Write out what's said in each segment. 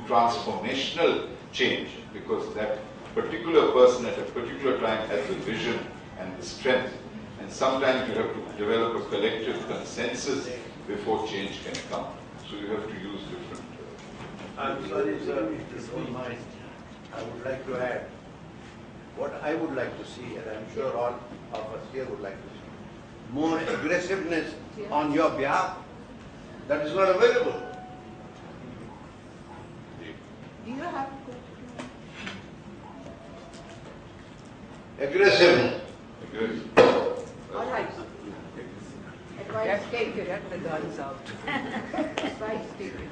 transformational change, because that particular person at a particular time has the vision and the strength. And sometimes you have to develop a collective consensus before change can come. So you have to use different... I'm sorry, sir, if you don't mind, I would like to add what I would like to see, and I'm sure all of us here would like to see, more aggressiveness on your behalf that is not available. Do you have Aggressiveness. all right. Advice taken. Get the guns out. Advice taken.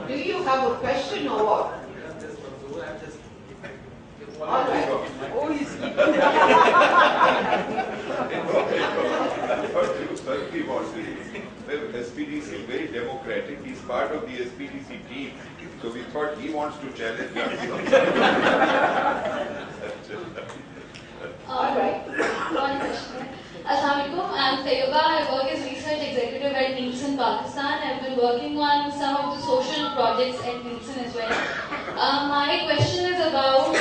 Do you have a question or what? All right. Oh, he's SPDC is very democratic. He's part of the SPDC team. So we thought he wants to challenge us. All right. One question. Assalamualaikum. I'm Tayyiba. I work as research executive at Nielsen, Pakistan. I've been working on some of the social projects at Nielsen as well. My question is about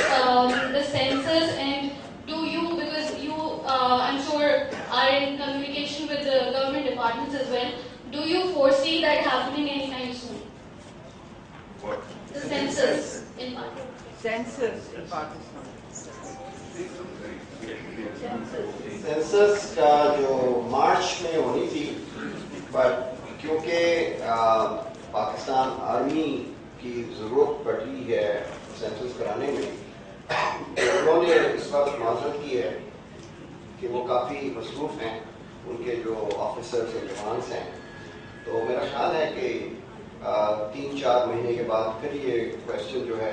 the census, and do you, because you, I'm sure, are in communication with the government departments as well, do you foresee that happening anytime soon? What? The census in Pakistan. census in Pakistan. Census का जो मार्च में होनी थी, पर क्योंकि Pakistan army की ज़रूरत पड़ रही है सेंसस कराने में, उन्होंने इस बात माजरत की है कि वो काफ़ी मसरूफ़ हैं, उनके जो ऑफिसर्स एंड जवान्स हैं, तो मेरा ख्याल है कि 3-4 महीने के बाद फिर ये क्वेश्चन जो है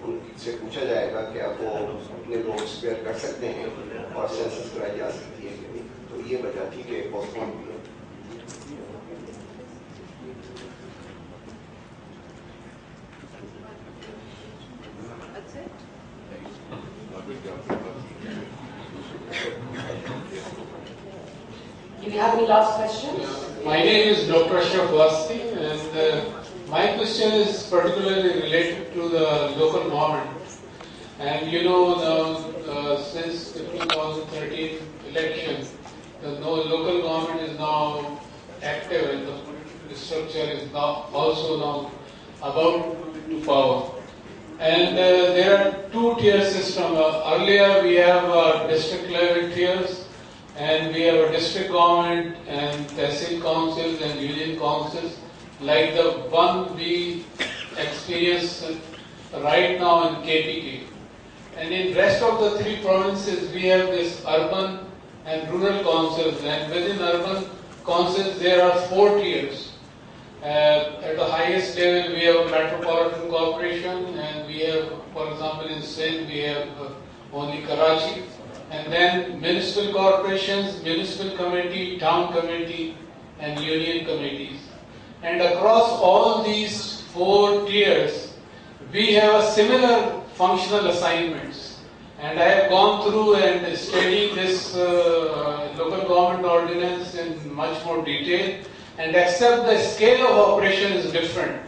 उनसे पूछा जाएगा कि आप वो अपने लोग स्पेयर कर सकते हैं और सेंसस कराई जा सकती है कि नहीं। तो ये वजह थी कि पोस्टपोन भी है। Do you have any last questions? My name is Dr. Ishrat Hussain, and my question is particularly related to the local government. And you know, since the 2013 election, the local government is now active, and the structure is now also now about to power. And there are 2-tier system. Earlier we have district level tiers, and we have a district government and tehsil councils and union councils, like the one we experience right now in KPK. And in rest of the 3 provinces, we have this urban and rural councils, and within urban councils there are 4 tiers. At the highest level we have a metropolitan corporation, and we have, for example, in Sindh we have only Karachi, and then municipal corporations, municipal committee, town committee, and union committees. And across all these 4 tiers, we have a similar functional assignments. And I have gone through and studied this local government ordinance in much more detail. And except the scale of operation is different,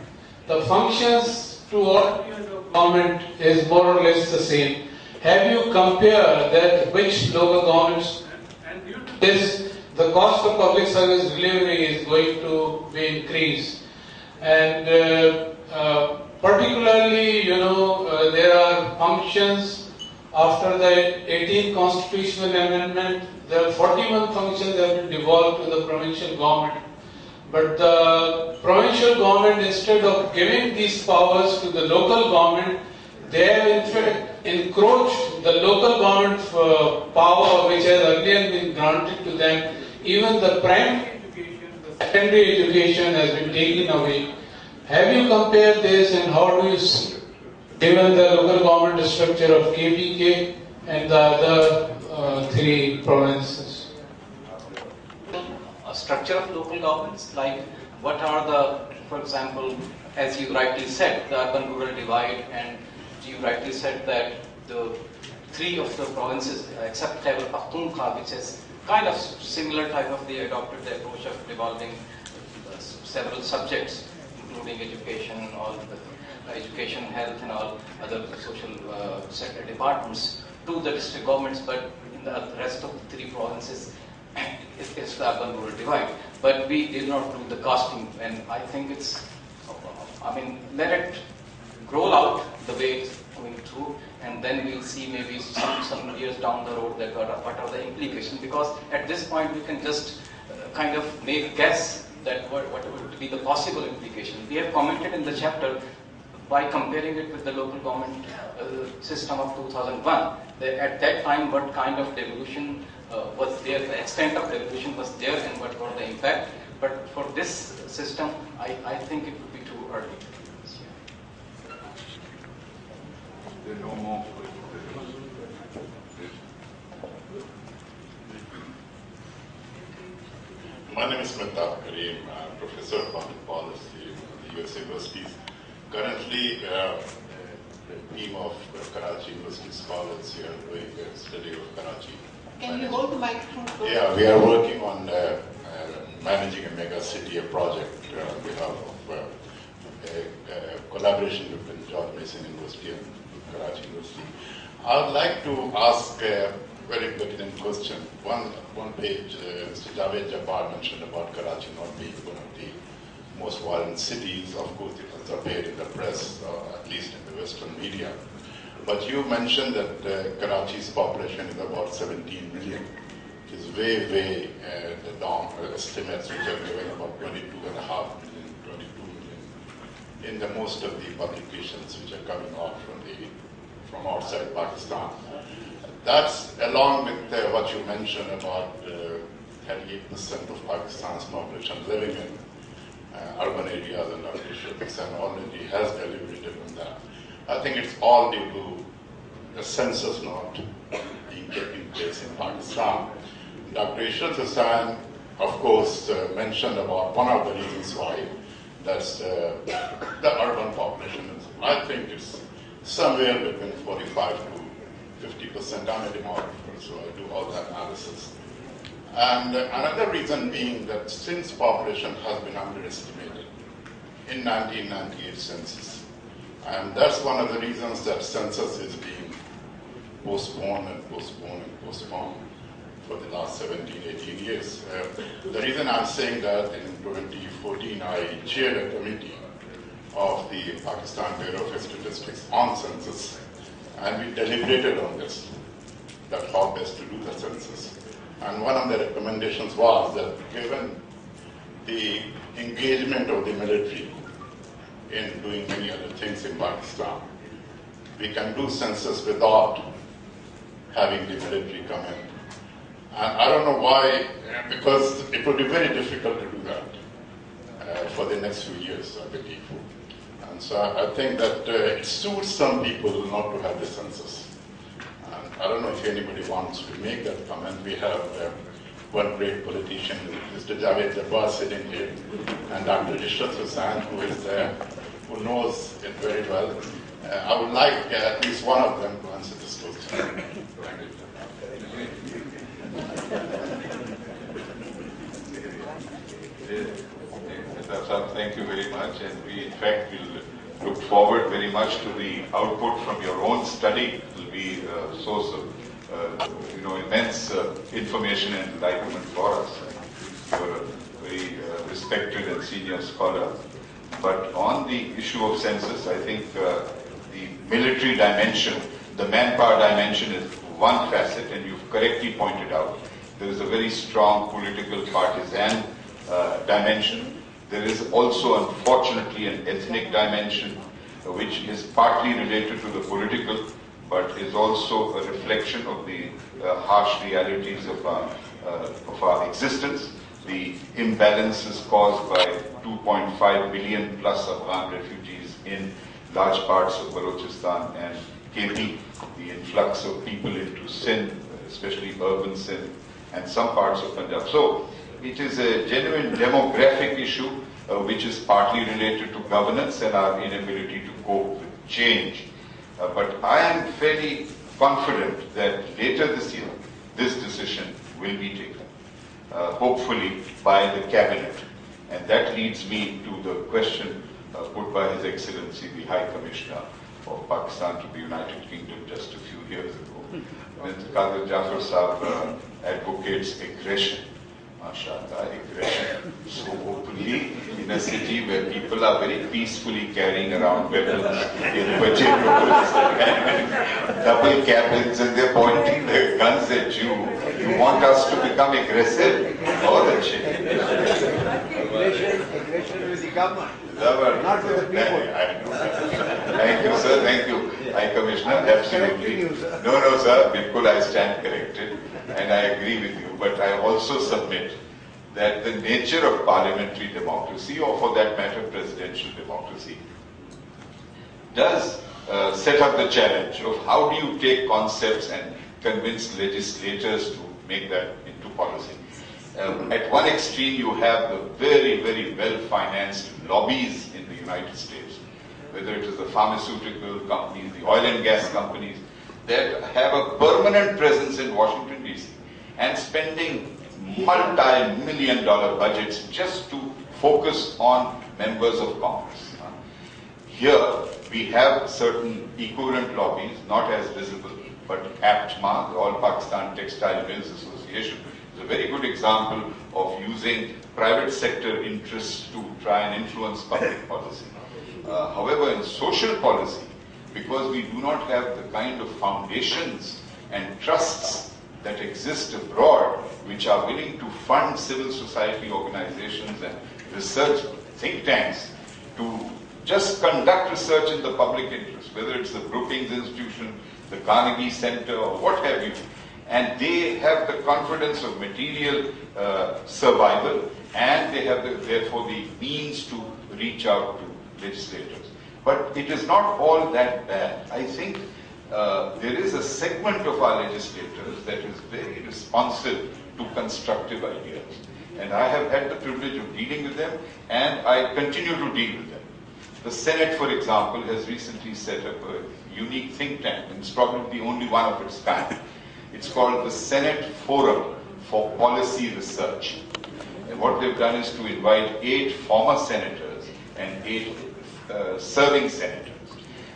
the functions to what government is more or less the same. Have you compared that which local governments, and due to this, the cost of public service delivery is going to be increased. And particularly, you know, there are functions after the 18th constitutional amendment, there are 41 functions that have been devolved to the provincial government. But the provincial government, instead of giving these powers to the local government, they have in fact encroached the local government power which has earlier been granted to them. Even the primary education, the secondary education has been taken away. Have you compared this, and how do you see, given the local government structure of KPK and the other 3 provinces? A structure of local governments, like what are the, for example, as you rightly said, the urban-rural divide, and you rightly said that the 3 of the provinces, except Khyber Pakhtunkhwa, which has kind of similar type of the adopted the approach of devolving several subjects, including education, all the education, health, and all other social sector departments to the district governments, but in the rest of the 3 provinces, it's the urban-rural divide. But we did not do the costing, and I think it's, I mean, let it roll out the way it's going through, and then we'll see maybe some years down the road that what are the implications. Because at this point we can just kind of make guess that what would be the possible implications. We have commented in the chapter by comparing it with the local government system of 2001. That at that time, what kind of devolution was there, the extent of devolution was there, and what were the impact. But for this system, I think it would be too early. There are no more questions. My name is Mehtab Kareem, Professor of Public Policy at the US Universities. Currently, the team of Karachi University scholars here doing a study of Karachi. Can you hold the microphone close? Yeah, we are working on managing a mega city, a project on behalf of collaboration between George Mason University and Karachi University. I would like to ask a very pertinent question. One page, Mr. Javed Jabbar mentioned about Karachi not being one of the most violent cities. Of course, it has appeared in the press, at least in the Western media. But you mentioned that Karachi's population is about 17 million. It is way the long estimates which are given about 22.5 million, 22 million in the most of the publications which are coming out from outside Pakistan. That's along with what you mentioned about 38% of Pakistan's population living in urban areas, and Dr. Ishrat Hussain already has deliberated on that. I think it's all due to the census not being taking place in Pakistan. Dr. Ishrat Hussain, of course, mentioned about one of the reasons why that's the urban population. I think it's somewhere between 45 to 50%. I'm a demographer, so I do all that analysis. And another reason being that since population has been underestimated in 1998 census, and that's one of the reasons that census is being postponed and postponed and postponed for the last 17, 18 years. The reason I'm saying that, in 2014 I chaired a committee of the Pakistan Bureau of Statistics on census, and we deliberated on this, that how best to do the census. And one of the recommendations was that given the engagement of the military in doing many other things in Pakistan, we can do census without having the military come in. And I don't know why, because it would be very difficult to do that for the next few years, I believe. And so I think that it suits some people not to have the census. I don't know if anybody wants to make that comment. We have one great politician, Mr. Javed Jabbar, sitting here, and Dr. Ishrat Hussain, who is there, who knows it very well. I would like at least one of them to answer this question. Thank you very much, and we in fact will look forward very much to the output from your own study. It will be a source of immense information and enlightenment for us. You're a very respected and senior scholar. But on the issue of census, I think the military dimension, the manpower dimension is one facet, and you've correctly pointed out there is a very strong political partisan dimension. There is also, unfortunately, an ethnic dimension, which is partly related to the political, but is also a reflection of the harsh realities of our existence. The imbalances caused by 2.5 billion plus Afghan refugees in large parts of Balochistan and KP, the influx of people into Sindh, especially urban Sindh, and some parts of Punjab. So it is a genuine demographic issue, which is partly related to governance and our inability to cope with change. But I am fairly confident that later this year, this decision will be taken. hopefully by the cabinet. And that leads me to the question put by His Excellency, the High Commissioner of Pakistan to the United Kingdom just a few years ago, when Khalida Ghaus Sahab advocates aggression. MashaAllah, aggression so openly in a city where people are very peacefully carrying around weapons in vegetables and double cabins, and they're pointing their guns at you. You want us to become aggressive? Or the Aggression with the government, not with the people. Thank you, sir. Thank you, High Commissioner. Absolutely. No, sir. Bilkul, I stand corrected, and I agree with you. But I also submit that the nature of parliamentary democracy, or for that matter, presidential democracy, does set up the challenge of how do you take concepts and convince legislators to make that into policy. At one extreme, you have the very, very well-financed lobbies in the United States, whether it is the pharmaceutical companies, the oil and gas companies, that have a permanent presence in Washington, D.C. and spending multi-million-dollar budgets just to focus on members of Congress. Here, we have certain equivalent lobbies, not as visible, but APTMA, the All Pakistan Textile Mills Association, is a very good example of using private sector interests to try and influence public policy. However, in social policy, because we do not have the kind of foundations and trusts that exist abroad, which are willing to fund civil society organizations and research think tanks to just conduct research in the public interest, whether it's the Brookings Institution, the Carnegie Center, or what have you. And they have the confidence of material survival, and they have therefore the means to reach out to legislators. But it is not all that bad. I think there is a segment of our legislators that is very responsive to constructive ideas. And I have had the privilege of dealing with them, and I continue to deal with them. The Senate, for example, has recently set up a unique think tank, and it's probably the only one of its kind. It's called the Senate Forum for Policy Research. And what they've done is to invite 8 former senators and 8 serving senators.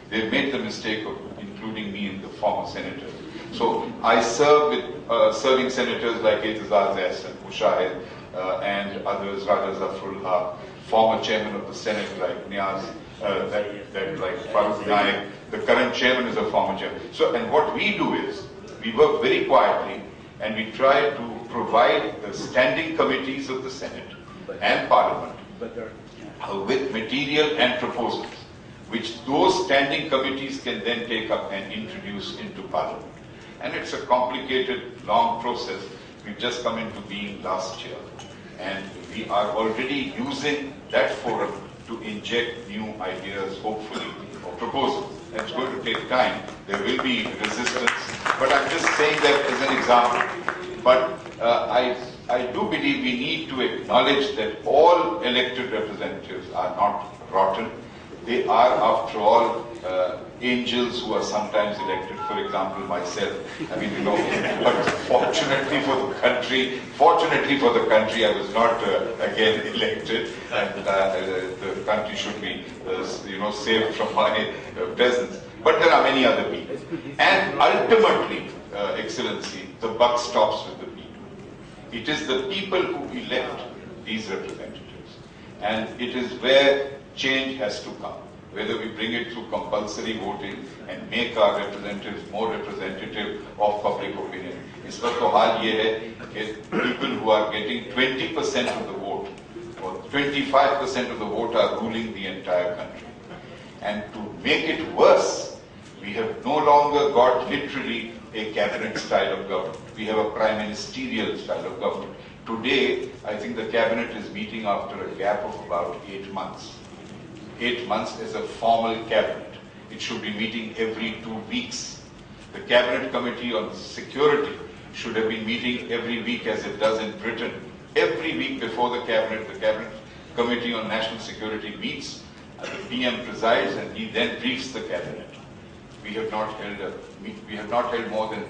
They've made the mistake of including me in the former senators. So I serve with serving senators like Aizaz S. and Mushahid and others, Raja Zafrul Haq, former chairman of the Senate like Niaz, like Farooq Naik. The current chairman is a former chairman. So, and what we do is, we work very quietly and we try to provide the standing committees of the Senate and Parliament with material and proposals, which those standing committees can then take up and introduce into Parliament. And it's a complicated, long process. We've just come into being last year. And we are already using that forum to inject new ideas, hopefully, or proposals. It's going to take time. There will be resistance. But I'm just saying that as an example. But I do believe we need to acknowledge that all elected representatives are not rotten. They are, after all, angels who are sometimes elected. For example, myself. I mean, you know, but fortunately for the country, I was not again elected, and the country should be, saved from my presence. But there are many other people, and ultimately, Excellency, the buck stops with the people. It is the people who elect these representatives, and it is where change has to come. Whether we bring it through compulsory voting and make our representatives more representative of public opinion. इस वक्त तो हाल ये है कि people who are getting 20% of the vote or 25% of the vote are ruling the entire country. And to make it worse, we have no longer got literally a cabinet style of government. We have a prime ministerial style of government. Today, I think the cabinet is meeting after a gap of about 8 months. 8 months as a formal cabinet. It should be meeting every 2 weeks. The Cabinet Committee on Security should have been meeting every week as it does in Britain. Every week before the Cabinet Committee on National Security meets, and the PM presides, and he then briefs the Cabinet. We have not held more than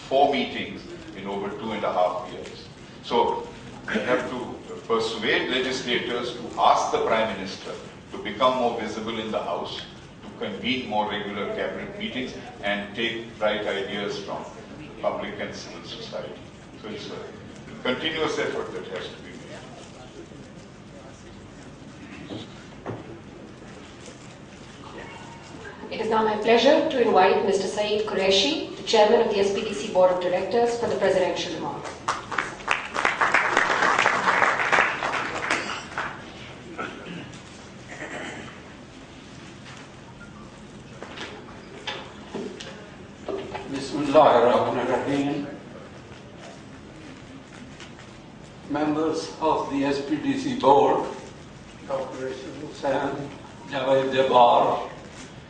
4 meetings in over 2.5 years. So We have to persuade legislators to ask the Prime Minister to become more visible in the House, to convene more regular cabinet meetings and take right ideas from public and civil society. So it's a continuous effort that has to be made. It is now my pleasure to invite Mr. Saeed A Qureshi, the Chairman of the SPDC Board of Directors, for the presidential remarks. Bismillahirrahmanirrahim. Members of the SPDC Board, Dr. Ishrat Hussain, Javed Jabbar,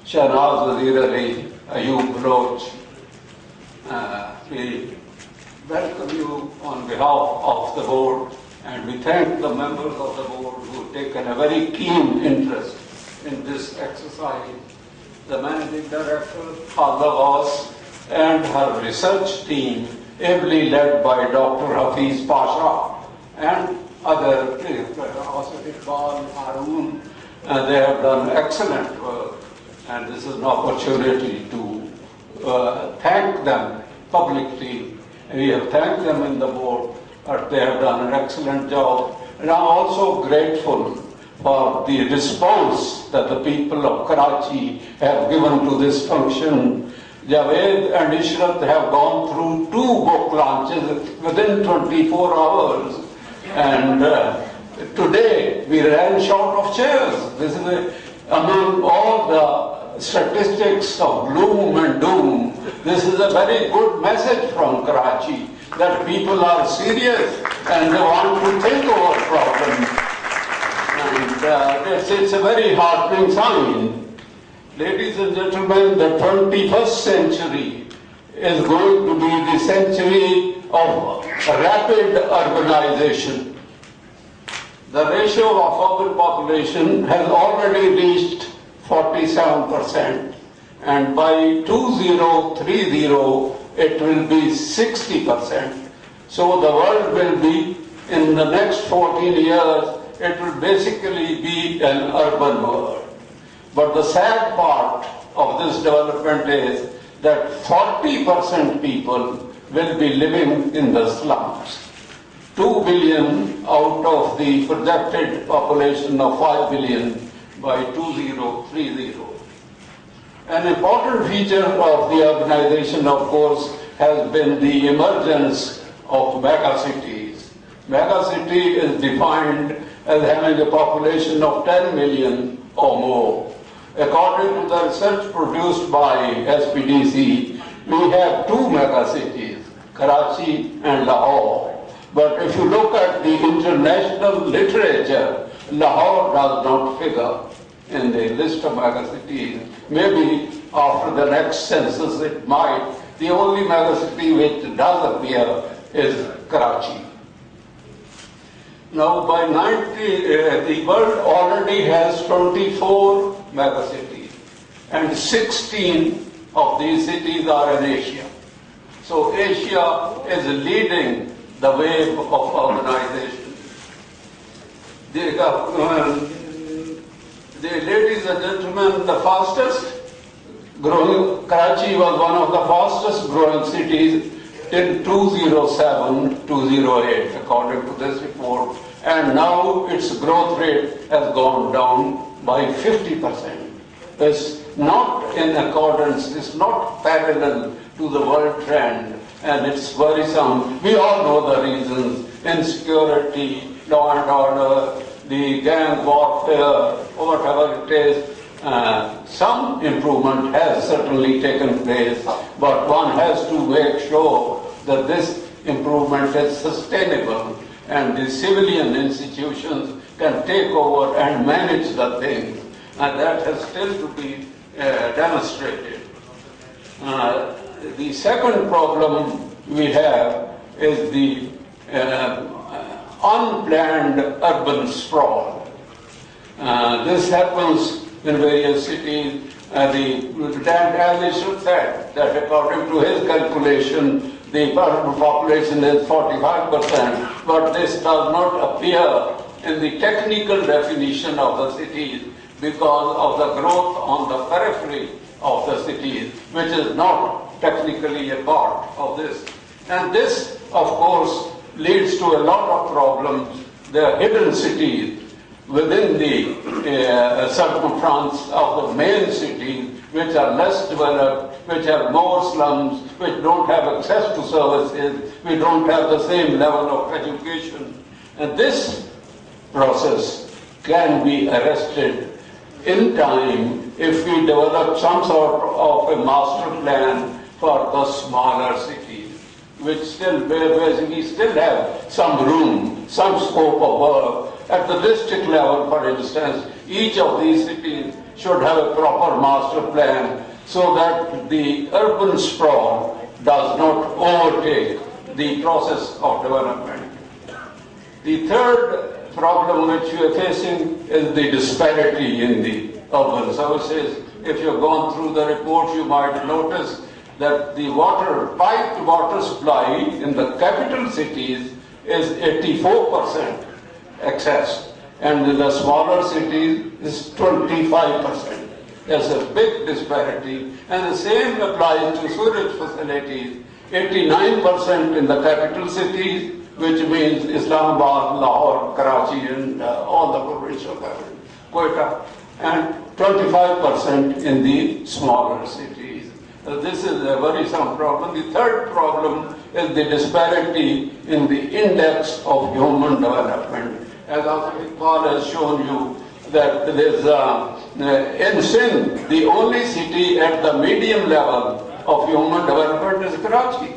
Shahnaz Wazir Ali, Ayub Baloch, we welcome you on behalf of the board, and we thank the members of the board who have taken a very keen interest in this exercise. The Managing Director, Khalida Ghaus, and her research team, ably led by Dr. Hafiz Pasha and other, Asif Iqbal, Harun, they have done excellent work. And this is an opportunity to thank them publicly. We have thanked them in the board, but they have done an excellent job. And I'm also grateful for the response that the people of Karachi have given to this function. Javed and Ishrat have gone through 2 book launches within 24 hours. And today we ran short of chairs. This is among all the statistics of gloom and doom, this is a very good message from Karachi that people are serious and they want to think over problems. And it's a very heartening sign. Ladies and gentlemen, the 21st century is going to be the century of rapid urbanization. The ratio of urban population has already reached 47%, and by 2030 it will be 60%. So the world will be, in the next 14 years, it will basically be an urban world. But the sad part of this development is that 40% people will be living in the slums. 2 billion out of the projected population of 5 billion by 2030. An important feature of the urbanization, of course, has been the emergence of megacities. Megacity is defined as having a population of 10 million or more. According to the research produced by SPDC, we have 2 megacities, Karachi and Lahore. But if you look at the international literature, Lahore does not figure in the list of megacities. Maybe after the next census it might. The only megacity which does appear is Karachi. Now by the world already has 24 megacities, and 16 of these cities are in Asia. So Asia is leading the wave of urbanization. Ladies and gentlemen, the fastest growing, Karachi was one of the fastest growing cities in 2007-2008, according to this report, and now its growth rate has gone down by 50%. It's not in accordance, it's not parallel to the world trend, and it's worrisome. We all know the reasons: insecurity, law and order, the gang warfare, or whatever it is. Some improvement has certainly taken place, but one has to make sure that this improvement is sustainable and the civilian institutions can take over and manage the things, and that has still to be demonstrated. The second problem we have is the unplanned urban sprawl. This happens in various cities. As Ishrat said, that according to his calculation, the urban population is 45%, but this does not appear in the technical definition of the cities because of the growth on the periphery of the cities, which is not technically a part of this. And this, of course, leads to a lot of problems. There are hidden cities within the circumference of the main cities, which are less developed, which have more slums, which don't have access to services, we don't have the same level of education. And this process can be arrested in time if we develop some sort of a master plan for the smaller cities, which still basically still have some room, some scope of work. At the district level, for instance, each of these cities should have a proper master plan so that the urban sprawl does not overtake the process of development. The third problem which we are facing is the disparity in the urban services. If you've gone through the report, you might notice that the piped water supply in the capital cities is 84% access, and in the smaller cities is 25%. There's a big disparity, and the same applies to sewage facilities. 89% in the capital cities, which means Islamabad, Lahore, Karachi, and all the provincial government, Quetta, and 25% in the smaller cities. This is a worrisome problem. The third problem is the disparity in the index of human development. As Asif Iqbal has shown you, that there's in Sindh, the only city at the medium level of human development is Karachi,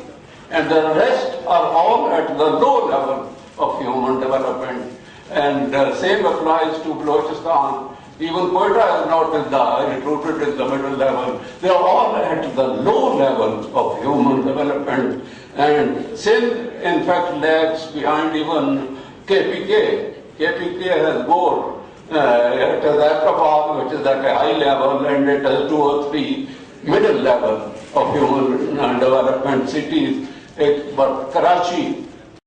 and the rest are all at the low level of human development. And same applies to Balochistan. Even Quetta is not recruited in the middle level. They are all at the low level of human development. And Sindh, in fact, lags behind even KPK. KPK has more. It has Akrabad, which is at a high level, and it has 2 or 3 middle level of human development cities. But Karachi